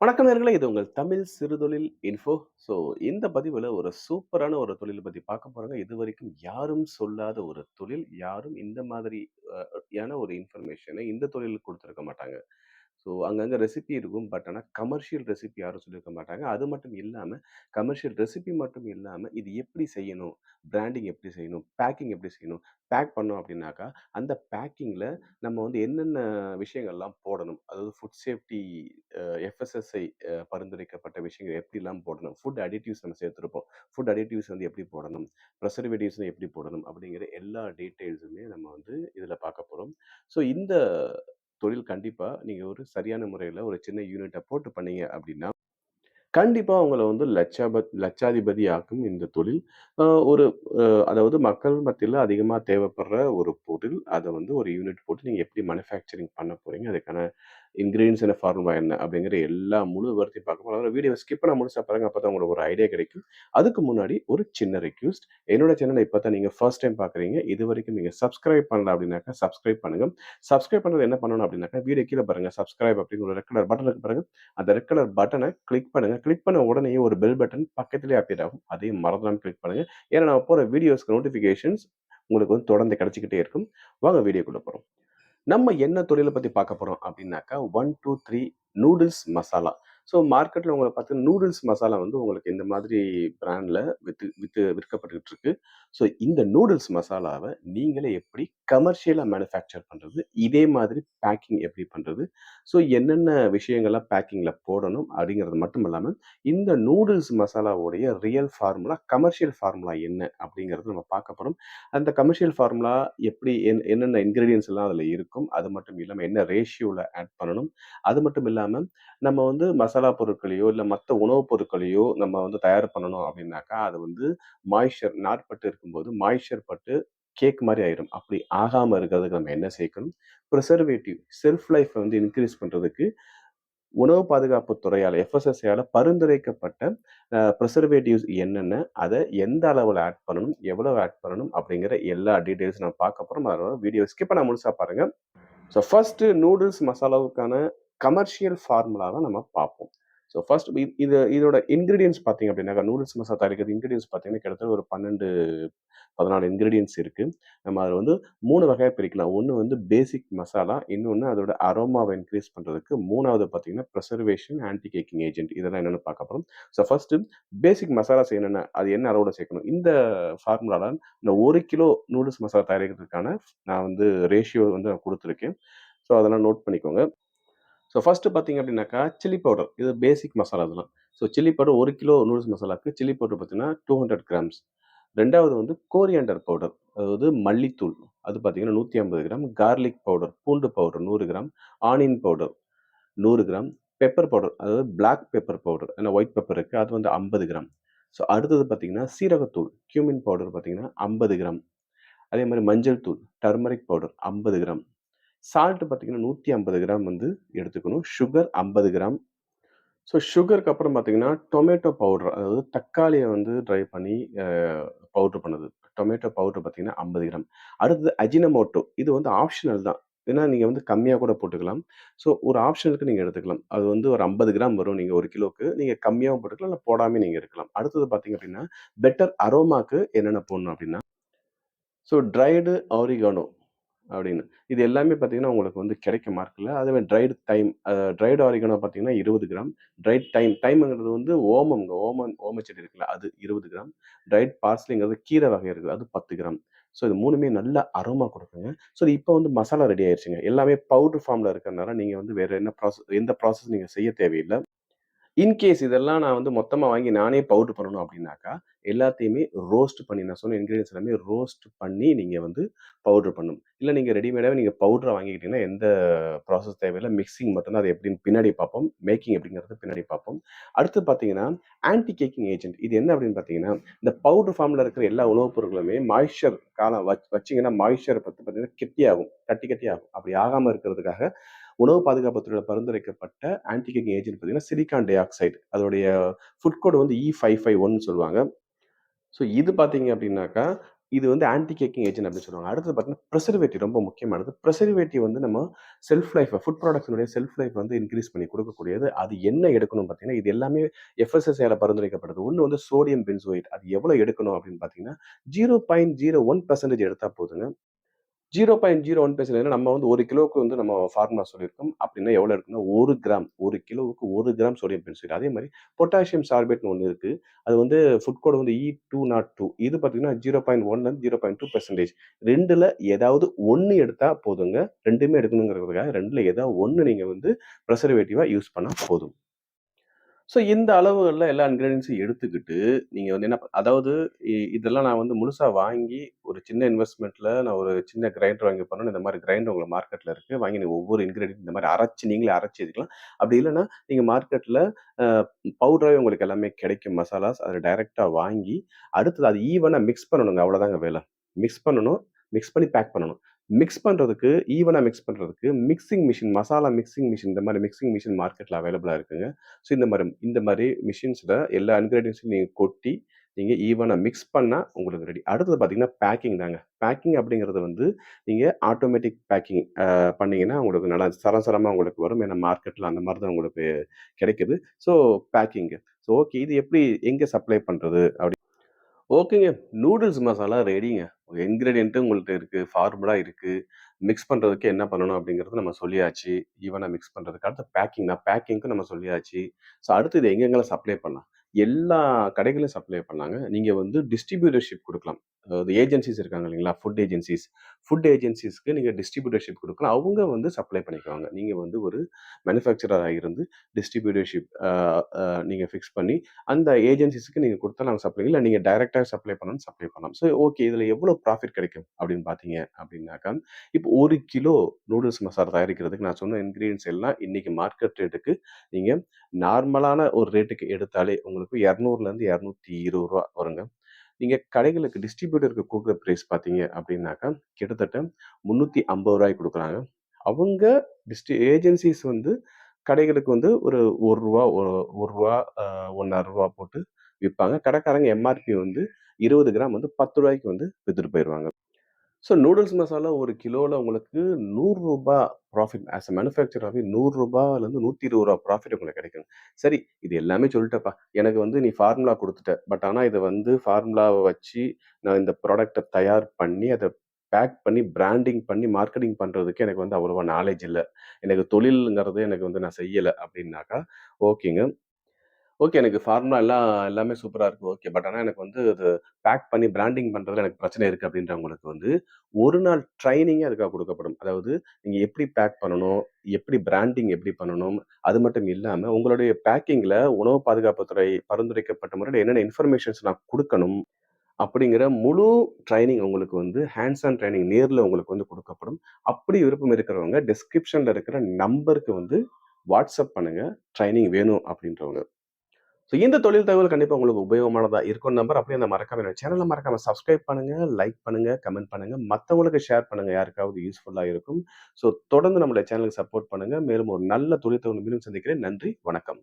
வணக்கம் நேயர்களே! இது உங்கள் தமிழ் சிறுதொழில் இன்ஃபோ. ஸோ இந்த பதிவுல ஒரு சூப்பரான ஒரு தொழில பத்தி பார்க்க போறோங்க. இதுவரைக்கும் யாரும் சொல்லாத ஒரு தொழில். யாரும் இந்த மாதிரி யான ஒரு இன்ஃபர்மேஷன இந்த தொழிலுக்கு குடுத்திருக்க மாட்டாங்க. ஸோ அங்கங்க ரெசிபி இருக்கும். பட் ஆனா கமர்ஷியல் ரெசிபி யாரும் சொல்லியிருக்க மாட்டாங்க. அது மட்டும் இல்லாம, கமர்ஷியல் ரெசிபி மட்டும் இல்லாம, இது எப்படி செய்யணும்? பிராண்டிங் எப்படி செய்யணும்? பேக்கிங் எப்படி செய்யணும்? பேக் பண்ணோம் அப்படின்னாக்கா, அந்த பேக்கிங்ல நம்ம வந்து என்னென்ன விஷயங்கள்லாம் போடணும்? அதாவது ஃபுட் சேஃப்டி எஃப்எஸ்எஸ்ஐ பரிந்துரைக்கப்பட்ட விஷயங்கள் எப்படிலாம் போடணும்? ஃபுட் அடிட்டிவ்ஸ் நம்ம சேர்த்திருப்போம். ஃபுட் அடிட்டிவ்ஸ் வந்து எப்படி போடணும்? ப்ரிசர்வேட்டிவ்ஸ் எப்படி போடணும்? அப்படிங்கிற எல்லா டீட்டெயில்ஸுமே நம்ம வந்து இதில பார்க்க போறோம். ஸோ இந்த தொழில் கண்டிப்பா நீங்க ஒரு சரியான முறையில ஒரு சின்ன யூனிட்ட போட்டு பண்ணீங்க அப்படின்னா, கண்டிப்பா உங்கள வந்து லட்சாதிபதி ஆக்கும் இந்த தொழில். அ ஒரு அதாவது மக்கள் மத்தியில அதிகமா தேவைப்படுற ஒரு பொருள். அத வந்து ஒரு யூனிட் போட்டு நீங்க எப்படி மேனுஃபேக்சரிங் பண்ண போறீங்க? அதுக்கான இன்கிரீடியன்ட்ஸ் என்ன, ஃபார்முலா என்ன? அப்படிங்கிற எல்லா முழு விவரத்தையும் பார்க்க அதனால வீடியோவ ஸ்கிப் பண்ணாம முழுசா பாருங்க. அப்பதான் உங்களுக்கு ஒரு ஐடியா கிடைக்கும். அதுக்கு முன்னாடி ஒரு சின்ன ரிக்வெஸ்ட். என்னோட சேனல இப்ப தான் நீங்க ஃபர்ஸ்ட் டைம் பார்க்குறீங்க. இதுவரைக்கும் நீங்க சப்ஸ்கிரைப் பண்ணல அப்படின்னாக்கா, சப்ஸ்கிரைப் பண்ணுங்க. சப்ஸ்கிரைப் பண்றது என்ன பண்ணணும் அப்படின்னாக்கா, வீடியோ கீழ பாருங்க. சப்ஸ்கிரைப் அப்படின்னு ஒரு ரெட் கலர் பட்டன் இருக்கு பாருங்க. அந்த ரெட் கலர் பட்டன கிளிக் பண்ணுங்க. கிளிக் பண்ண உடனேயே ஒரு பெல் பட்டன் பக்கத்திலேயே அப்பியர் ஆகும். அதையும் மறந்துடாம கிளிக் பண்ணுங்க. ஏன்னா நான் போடுற வீடியோஸ்க்கு நோட்டிஃபிகேஷன்ஸ் உங்களுக்கு வந்து தொடர்ந்து கிடைச்சுக்கிட்டே இருக்கும். வாங்க வீடியோக்குள்ள போறோம். நம்ம என்ன தொழில பத்தி பார்க்க போறோம் அப்டின்னாக்கா, 1, 2, 3 நூடுல்ஸ் மசாலா. ஸோ மார்க்கெட்ல உங்கள பார்த்து நூடுல்ஸ் மசாலா வந்து உங்களுக்கு இந்த மாதிரி பிராண்ட்ல விற்கப்பட்டுட்டு இருக்கு. ஸோ இந்த நூடுல்ஸ் மசாலாவ நீங்களே எப்படி கமர்ஷியலா மேனுஃபேக்சர் பண்றது? இதே மாதிரி பேக்கிங் எப்படி பண்றது? ஸோ என்னென்ன விஷயங்கள்லாம் பேக்கிங்ல போடணும் அப்படிங்கிறது மட்டும் இல்லாம, இந்த நூடுல்ஸ் மசாலாவுடைய ரியல் ஃபார்முலா, கமர்ஷியல் ஃபார்முலா என்ன? அப்படிங்கிறத நம்ம பார்க்க போறோம். அந்த கமர்ஷியல் ஃபார்முலா எப்படி என்னென்ன இன்கிரீடியன்ட்ஸ் எல்லாம் அதில இருக்கும். அது மட்டும் இல்லாம என்ன ரேஷியோல ஆட் பண்ணணும். அது மட்டும் இல்லாம நம்ம வந்து மசாலா பொருட்களையோ, இல்ல மத்த உணவுப் பொருட்களையோ நம்ம வந்து தயார் பண்ணணும் அப்படின்னாக்கா, அது வந்து நார்ப்பட்டு இருக்கும்போது மாய்ஸ்சர் பட்டு கேக் மாரி ஆயிரும். அப்படி ஆகாம இருக்கிறதுக்கு நம்ம என்ன சேர்க்கணும்? பிரிசர்வேட்டிவ் ஷெல்ஃப் லைஃப் வந்து இன்கிரீஸ் பண்றதுக்கு உணவு பாதுகாப்பு துறையால எஃப்எஸ்எஸ்ஐயால பரிந்துரைக்கப்பட்ட பிரிசர்வேட்டிவ்ஸ் என்னென்ன? அத எந்த அளவுல ஆட் பண்ணணும்? எவ்வளவு ஆட் பண்ணணும்? அப்படிங்கிற எல்லா டீட்டெயில்ஸும் நம்ம பார்க்க போறோம். அதனால வீடியோ ஸ்கிப் பண்ணாம முழுசா பாருங்க. ஸோ ஃபர்ஸ்ட்டு நூடுல்ஸ் மசாலாவுக்கான கமர்ஷியல் ஃபார்முலாவ நம்ம பார்ப்போம். ஸோ ஃபர்ஸ்ட் இதோட இன்கிரீடியன்ட்ஸ் பார்த்தீங்க அப்படின்னாக்கா, நூடுல்ஸ் மசாலா தயாரிக்கிறது இன்கிரீடியன்ட்ஸ் பார்த்தீங்கன்னா, கிட்டத்தட்ட ஒரு 12, 14 இன்கிரீடியன்ட்ஸ் இருக்கு. நம்ம அதில வந்து 3 வகையா பிரிக்கலாம். ஒண்ணு வந்து பேசிக் மசாலா, இன்னொன்னு அதோட அரோமாவ இன்கிரீஸ் பண்றதுக்கு, 3வது பார்த்தீங்கன்னா, பிரிசர்வேஷன், ஆன்டி கேக்கிங் ஏஜென்ட் இதெல்லாம் என்னன்னு பார்க்க போறோம். ஸோ ஃபர்ஸ்ட்டு பேசிக் மசாலாஸ் என்னென்ன? அது என்ன அளவுல சேர்க்கணும்? இந்த ஃபார்முலால இந்த 1 கிலோ நூடுல்ஸ் மசாலா தயாரிக்கிறதுக்கான நான் வந்து ரேஷியோ வந்து நான் குடுத்துருக்கேன். ஸோ அதெல்லாம் நோட் பண்ணிக்கோங்க. ஸோ ஃபர்ஸ்ட்டு பார்த்தீங்க அப்படின்னாக்கா, சில்லி பவுடர். இது பேசிக் மசாலா இதெல்லாம். So chilli powder 1 kilo noodles மசாலாக்கு சில்லி பவுடர் பார்த்தீங்கன்னா, 200 கிராம்ஸ். 2வது வந்து கோரியாண்டர் பவுடர். அதாவது மல்லித்தூள். அது பார்த்தீங்கன்னா 150 கிராம். கார்லிக் பவுடர், பூண்டு powder 100 gram. Onion powder 100 gram. Pepper powder, அதாவது பிளாக் பெப்பர் பவுடர். ஏன்னா ஒயிட் பெப்பர் இருக்கு. அது வந்து 50 கிராம். ஸோ அடுத்தது பார்த்தீங்கன்னா, சீரகத்தூள், கியூமின் பவுடர் பார்த்தீங்கன்னா 50 கிராம். அதே மாரி மஞ்சள் தூள், டர்மரிக் பவுடர் 50 கிராம். சால்ட் பார்த்தீங்கன்னா 150 கிராம் வந்து எடுத்துக்கணும். Sugar 50 gram. ஸோ சுகருக்கு அப்புறம் பார்த்தீங்கன்னா, டொமேட்டோ பவுடர், அதாவது தக்காளிய வந்து ட்ரை பண்ணி அ பவுடர் பண்ணது. டொமேட்டோ பவுடர் பார்த்தீங்கன்னா 50 கிராம். அடுத்தது அஜினமோட்டோ. இது வந்து ஆப்ஷனல் தான். ஏன்னா நீங்க வந்து கம்மியா கூட போட்டுக்கலாம். ஸோ ஒரு ஆப்ஷனுக்கு நீங்க எடுத்துக்கலாம். அது வந்து ஒரு 50 கிராம் வரும் நீங்க 1 கிலோக்கு. நீங்க கம்மியாவும் போட்டுக்கலாம், இல்ல போடாமயும் நீங்க இருக்கலாம். அடுத்தது பார்த்தீங்க அப்படின்னா, பெட்டர் அரோமாக்கு என்னென்ன போடணும் அப்படின்னா, ஸோ ட்ரைடு ஆரிகானோ அப்படின்னு. இது எல்லாமே பார்த்தீங்கன்னா, உங்களுக்கு வந்து கிடைக்கும் மார்க்கெட்ல. அதுவே ட்ரைடு ஆரிகானோ பார்த்தீங்கன்னா 20 கிராம். டைம்ங்கிறது வந்து ஓமம்ங்க. ஓமச்செடி இருக்குல்ல, அது 20 கிராம். ட்ரைட் பார்ஸ்லிங்கிறது கீரை வகை இருக்குது. அது 10 கிராம். ஸோ இது 3மே நல்ல அரோமா குடுக்குங்க. ஸோ இப்போ வந்து மசாலா ரெடி ஆயிருச்சுங்க. எல்லாமே பவுடர் ஃபார்ம்ல இருக்கறனால, நீங்க வந்து வேற எந்த ப்ராசஸ் நீங்க செய்ய தேவையில்ல. இன்கேஸ் இதெல்லாம் நான் வந்து மொத்தமா வாங்கி நானே பவுடர் பண்ணணும் அப்டின்னாக்கா, எல்லாத்தையுமே ரோஸ்ட் பண்ணி நான் சொன்ன இன்கிரீடியன்ட்ஸ் எல்லாமே ரோஸ்ட் பண்ணி நீங்க வந்து பவுடர் பண்ணணும். இல்ல நீங்க ரெடிமேடாவே நீங்க பவுடரா வாங்கிக்கிட்டீங்கன்னா, எந்த ப்ராசஸ் தேவையில்ல. மிக்ஸிங் மட்டும் தான். அது எப்டின்னு பின்னாடி பார்ப்போம். மேக்கிங் எப்டிங்கிறத பின்னாடி பார்ப்போம். அடுத்து பார்த்தீங்கன்னா, ஆன்டி கேக்கிங் ஏஜென்ட். இது என்ன அப்டின்னு பார்த்தீங்கன்னா, இந்த பவுடர் ஃபார்ம்ல இருக்கிற எல்லா உணவுப் பொருட்களுமே மாய்ஸ்சர் காலம் வச்சீங்கன்னா மாய்ஸ்சர் பார்த்தீங்கன்னா கெட்டியாகும். கட்டி கட்டியாகும். அப்டி ஆகாம இருக்கிறதுக்காக உணவு பாதுகாப்பு துறையில பரிந்துரைக்கப்பட்ட ஆன்டி கேக்கிங் ஏஜென்ட் பார்த்தீங்கன்னா, சிலிக்கான் டை ஆக்சைடு. அதோடைய ஃபுட் கோட் வந்து E551 சொல்லுவாங்க. ஸோ இது பார்த்தீங்க அப்படின்னாக்கா, இது வந்து ஆன்டி கேக்கிங் ஏஜென்ட் அப்படின்னு சொல்லுவாங்க. அடுத்தது பார்த்தீங்கன்னா, பிரிசர்வேட்டிவ் ரொம்ப முக்கியமானது. பிரிசர்வேட்டிவ் வந்து நம்ம ஃபுட் ப்ராடக்ட்ஸினுடைய ஷெல்ஃப் லைஃப் வந்து இன்கிரீஸ் பண்ணி குடுக்கக்கூடியது. அது என்ன எடுக்கணும் பார்த்தீங்கன்னா, இது எல்லாமே FSSAIல பரிந்துரைக்கப்படுது. ஒண்ணு வந்து சோடியம் பென்சோயேட். அது எவ்வளோ எடுக்கணும் அப்படின்னு பார்த்தீங்கன்னா, 0.01% எடுத்தா போதுங்க. 0.01% ஏன்னா நம்ம வந்து 1 கிலோவுக்கு வந்து நம்ம ஃபார்முலா சொல்லியிருக்கோம். அப்படின்னா எவ்வளோ இருக்குன்னா 1 கிராம் 1 கிலோவுக்கு 1 கிராம் சோடியம் பென்சோயேட். அதே மாரி பொட்டாசியம் சார்பேட்ன்னு ஒண்ணு இருக்கு. அது வந்து ஃபுட் கோட் வந்து E202. இது பார்த்தீங்கன்னா 0.1 0.2% 2ல ஏதாவது 1 எடுத்தா போதுங்க. 2மே எடுக்கணுங்கிறதுக்காக 2ல ஏதாவது 1 நீங்க வந்து பிரிசர்வேட்டிவா யூஸ் பண்ணா போதும். ஸோ இந்த அளவுகள்ல எல்லா இன்கிரீடியன்ட்ஸும் எடுத்துக்கிட்டு, நீங்க வந்து என்ன அதாவது இதெல்லாம் நான் வந்து முழுசா வாங்கி, ஒரு சின்ன இன்வெஸ்ட்மென்ட்ல நான் ஒரு சின்ன கிரைண்டர் வாங்கி பண்ணணும். இந்த மாரி கிரைண்டர் உங்களுக்கு மார்க்கெட்ல இருக்கு. வாங்கி நீங்க ஒவ்வொரு இன்கிரீடியன்ட் இந்த மாரி நீங்களே அரைச்சு இதுக்கலாம். அப்படி இல்லன்னா, நீங்க மார்க்கெட்ல அ பவுடராவே உங்களுக்கு எல்லாமே கிடைக்கும் மசாலாஸ். அத டைரக்ட்டா வாங்கி, அடுத்தது அது ஈவனா மிக்ஸ் பண்ணணுங்க. அவ்வளோதாங்க வேல. மிக்ஸ் பண்ணணும். மிக்ஸ் பண்ணி பேக் பண்ணணும். ஈவனா மிக்ஸ் பண்றதுக்கு மசாலா மிக்ஸிங் மிஷின் இந்த மாரி மிக்ஸிங் மிஷின் மார்க்கெட்ல அவைலபிளா இருக்குங்க. ஸோ இந்த மாரி மிஷின்ஸ்ல எல்லா இன்கிரீடியன்ட்ஸையும் நீங்க கொட்டி, நீங்க ஈவனா மிக்ஸ் பண்ணா உங்களுக்கு ரெடி. அடுத்தது பார்த்தீங்கன்னா, பேக்கிங் தாங்க. பேக்கிங் அப்படிங்கிறது வந்து நீங்க ஆட்டோமேட்டிக் பேக்கிங் பண்ணீங்கன்னா, உங்களுக்கு நல்லா சரசரமா உங்களுக்கு வரும். ஏன்னா மார்க்கெட்ல அந்த மாரி தான் உங்களுக்கு கிடைக்குது. So packing. So okay. இது எப்படி எங்க சப்ளை பண்றது? ஓகேங்க. நூடுல்ஸ் மசாலா ரெடிங்க. இன்கிரீடியன்ட்டும் உங்கள்ட்ட இருக்கு. ஃபார்முலா இருக்கு. மிக்ஸ் பண்றதுக்கு என்ன பண்ணணும் அப்படிங்கிறது நம்ம சொல்லியாச்சு. ஈவனா மிக்ஸ் பண்றதுக்கு. அடுத்து பேக்கிங்க்கும் நம்ம சொல்லியாச்சு. ஸோ அடுத்து இது எங்கெங்கலாம் சப்ளை பண்ணலாம்? எல்லா கடைகளையும் சப்ளை பண்ணலாங்க. நீங்க வந்து டிஸ்ட்ரிபியூட்டர்ஷிப் குடுக்கலாம். அதாவது ஏஜென்சிஸ் இருக்காங்க இல்லைங்களா? ஃபுட் ஏஜென்சிஸ்க்கு நீங்க டிஸ்ட்ரிபியூட்டர்ஷிப் குடுக்கலாம். அவங்க வந்து சப்ளை பண்ணிக்குவாங்க. நீங்க வந்து ஒரு மேனுஃபேக்சரரா இருந்து டிஸ்ட்ரிபியூட்டர்ஷிப் அ அ நீங்க ஃபிக்ஸ் பண்ணி அந்த ஏஜென்சிஸ்க்கு நீங்க குடுத்தா நாங்க சப்ளை இல்ல நீங்க டைரக்ட்டா சப்ளை பண்ணணும்னு சப்ளை பண்ணலாம். ஸோ ஓகே இதுல எவ்வளோ ப்ராஃபிட் கிடைக்கும் அப்படின்னு பார்த்தீங்க அப்படின்னாக்கா, இப்போ 1 கிலோ நூடுல்ஸ் மசாலா தயாரிக்கிறதுக்கு நான் சொன்ன இன்கிரீடியன்ட்ஸ் எல்லாம் இன்னைக்கு மார்க்கெட் ரேட்டுக்கு நீங்க நார்மலான ஒரு ரேட்டுக்கு எடுத்தாலே உங்களுக்கு ரூ. 200லேருந்து ரூ. 220 வருங்க. நீங்க கடைகளுக்கு டிஸ்ட்ரிபியூட்டருக்கு குடுக்குற பிரைஸ் பார்த்தீங்க அப்படின்னாக்கா, கிட்டத்தட்ட ரூ. 350 குடுக்குறாங்க. அவங்க ஏஜென்சிஸ் வந்து கடைகளுக்கு வந்து ஒரு ரூ. 1 ரூ. 1 அ ரூ. 1.50 போட்டு விப்பாங்க. கடைக்காரங்க எம்ஆர்பி வந்து 20 கிராம் வந்து ரூ. 10க்கு வந்து வித்துட்டு போயிருவாங்க. ஸோ நூடுல்ஸ் மசாலா 1 கிலோல உங்களுக்கு ரூ. 100 ப்ராஃபிட் ஆஸ் அ மேனுஃபேக்சரராவே ரூ. 100லேருந்து ரூ. 120 ப்ராஃபிட் உங்களுக்கு கிடைக்கும். சரி, இது எல்லாமே சொல்லிட்டப்பா. எனக்கு வந்து நீ ஃபார்முலா குடுத்துட்ட. பட் ஆனா இத வந்து ஃபார்முலாவ வச்சு நான் இந்த ப்ராடக்ட்ட தயார் பண்ணி, அத பேக் பண்ணி, பிராண்டிங் பண்ணி, மார்க்கெட்டிங் பண்றதுக்கு எனக்கு வந்து அவ்வளவா நாலேட்ஜ் இல்ல. எனக்கு தொழில்ங்கிறது எனக்கு வந்து நான் செய்யல அப்டின்னாக்கா, ஓகேங்க. ஓகே. எனக்கு ஃபார்முலா எல்லாமே சூப்பரா இருக்கு. ஓகே. பட் ஆனா எனக்கு வந்து அது பேக் பண்ணி பிராண்டிங் பண்றதுல எனக்கு பிரச்சனை இருக்கு அப்டின்றவங்களுக்கு வந்து, 1 நாள் ட்ரெய்னிங்கே அதுக்காக குடுக்கப்படும். அதாவது நீங்க எப்படி பேக் பண்ணணும்? எப்படி பண்ணணும்? அது மட்டும் இல்லாம உங்களுடைய பேக்கிங்ல உணவு பாதுகாப்புத் துறை பரிந்துரைக்கப்பட்ட முறையில என்னென்ன இன்ஃபர்மேஷன்ஸ் நான் குடுக்கணும்? அப்படிங்கிற முழு ட்ரெய்னிங் உங்களுக்கு வந்து ஹேண்ட்ஸ் ஆன் ட்ரெய்னிங் நேர்ல உங்களுக்கு வந்து குடுக்கப்படும். அப்படி விருப்பம் இருக்கிறவங்க டிஸ்கிரிப்ஷன்ல இருக்கிற நம்பருக்கு வந்து வாட்ஸ்அப் பண்ணுங்க. ட்ரெய்னிங் வேணும் அப்டின்றவங்க. ஸோ இந்த தொழில் தகவல் கண்டிப்பா உங்களுக்கு உபயோகமானதா இருக்கும்னு நம்புறேன். அப்படியே அந்த மறக்காம என்னோட சேனல மறக்காம சப்ஸ்கிரைப் பண்ணுங்க, லைக் பண்ணுங்க, கமெண்ட் பண்ணுங்க. மத்தவங்களுக்கு ஷேர் பண்ணுங்க. யாருக்காவது யூஸ்ஃபுல்லா இருக்கும். ஸோ தொடர்ந்து நம்முடைய சேனலுக்கு சப்போர்ட் பண்ணுங்க. மேலும் ஒரு நல்ல தொழில் தகவல் மீண்டும் சந்திக்கிறேன். நன்றி. வணக்கம்.